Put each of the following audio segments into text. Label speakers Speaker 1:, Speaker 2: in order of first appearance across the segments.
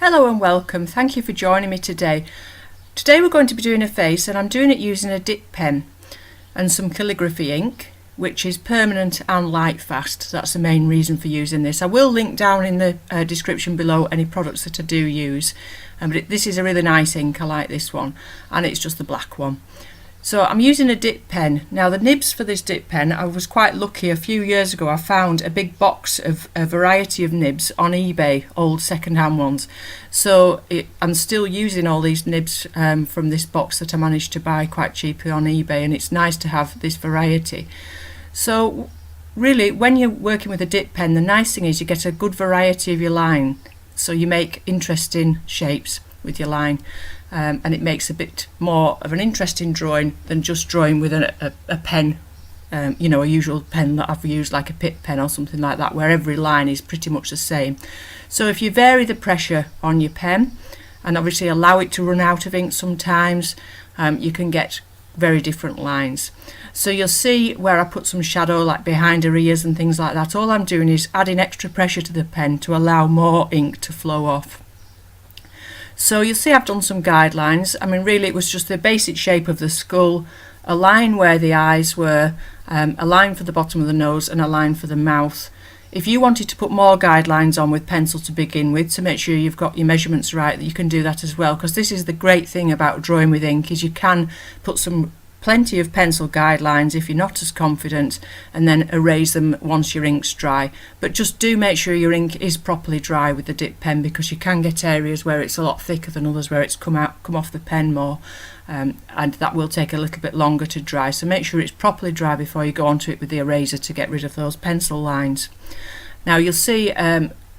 Speaker 1: Hello and welcome. Thank you for joining me today. Today we're going to be doing a face, and I'm doing it using a dip pen and some calligraphy ink, which is permanent and light fast. That's the main reason for using this. I will link down in the description below any products that I do use, but this is a really nice ink. I like this one, and it's just the black one. So I'm using a dip pen. Now the nibs for this dip pen, I was quite lucky. A few years ago I found a big box of a variety of nibs on eBay, old second-hand ones. So I'm still using all these nibs from this box that I managed to buy quite cheaply on eBay, and it's nice to have this variety. So really, when you're working with a dip pen, the nice thing is you get a good variety of your line, so you make interesting shapes with your line. And it makes a bit more of an interesting drawing than just drawing with a pen, you know, a usual pen that I've used, like a Pitt pen or something like that, where every line is pretty much the same. So if you vary the pressure on your pen and obviously allow it to run out of ink sometimes, you can get very different lines. So you'll see where I put some shadow like behind her ears and things like that. All I'm doing is adding extra pressure to the pen to allow more ink to flow off. So you'll see I've done some guidelines. I mean, really it was just the basic shape of the skull, a line where the eyes were, a line for the bottom of the nose and a line for the mouth. If you wanted to put more guidelines on with pencil to begin with, to make sure you've got your measurements right, you can do that as well, because this is the great thing about drawing with ink, is you can put plenty of pencil guidelines if you're not as confident, and then erase them once your ink's dry. But just do make sure your ink is properly dry with the dip pen, because you can get areas where it's a lot thicker than others, where it's come off the pen more, and that will take a little bit longer to dry. So make sure it's properly dry before you go onto it with the eraser to get rid of those pencil lines. Now you'll see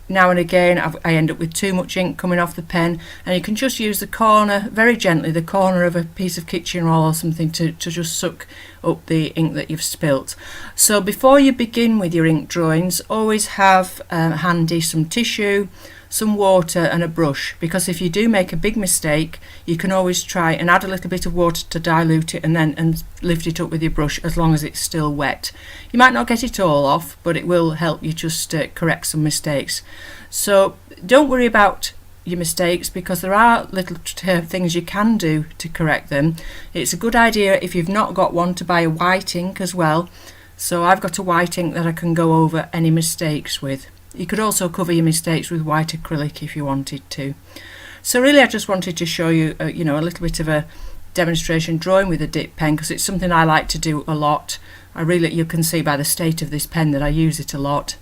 Speaker 1: now and again I end up with too much ink coming off the pen, and you can just use the corner, very gently, the corner of a piece of kitchen roll or something to just suck up the ink that you've spilt. So before you begin with your ink drawings, always have handy some tissue, some water and a brush, because if you do make a big mistake, you can always try and add a little bit of water to dilute it and lift it up with your brush, as long as it's still wet. You might not get it all off, but it will help you just correct some mistakes. So don't worry about your mistakes, because there are little things you can do to correct them. It's a good idea, if you've not got one, to buy a white ink as well. So I've got a white ink that I can go over any mistakes with. You could also cover your mistakes with white acrylic if you wanted to. So really I just wanted to show you you know, a little bit of a demonstration drawing with a dip pen, because it's something I like to do a lot. You can see by the state of this pen that I use it a lot,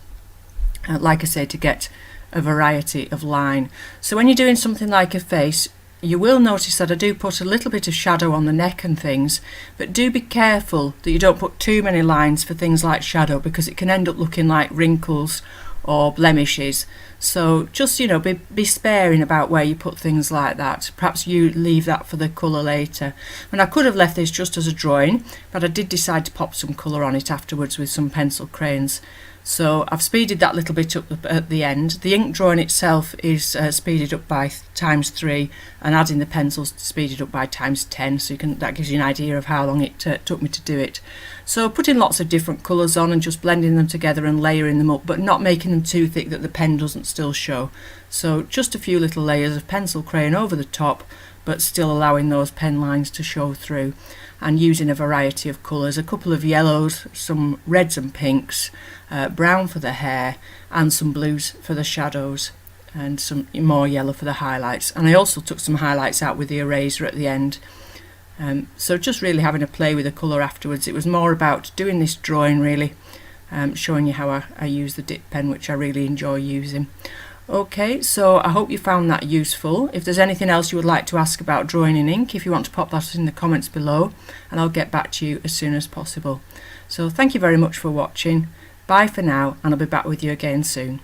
Speaker 1: like I say, to get a variety of line. So when you're doing something like a face, you will notice that I do put a little bit of shadow on the neck and things, but do be careful that you don't put too many lines for things like shadow, because it can end up looking like wrinkles or blemishes. So just, you know, be sparing about where you put things like that. Perhaps you leave that for the colour later. And I could have left this just as a drawing, but I did decide to pop some colour on it afterwards with some pencil crayons. So I've speeded that little bit up at the end. The ink drawing itself is speeded up by ×3, and adding the pencils speeded up by ×10, so that gives you an idea of how long it took me to do it. So putting lots of different colours on and just blending them together and layering them up, but not making them too thick that the pen doesn't still show. So just a few little layers of pencil crayon over the top, but still allowing those pen lines to show through, and using a variety of colours, a couple of yellows, some reds and pinks, brown for the hair, and some blues for the shadows, and some more yellow for the highlights. And I also took some highlights out with the eraser at the end. So just really having a play with the colour afterwards. It was more about doing this drawing really, showing you how I use the dip pen, which I really enjoy using. Okay, so I hope you found that useful. If there's anything else you would like to ask about drawing in ink, if you want to pop that in the comments below, and I'll get back to you as soon as possible. So thank you very much for watching. Bye for now, and I'll be back with you again soon.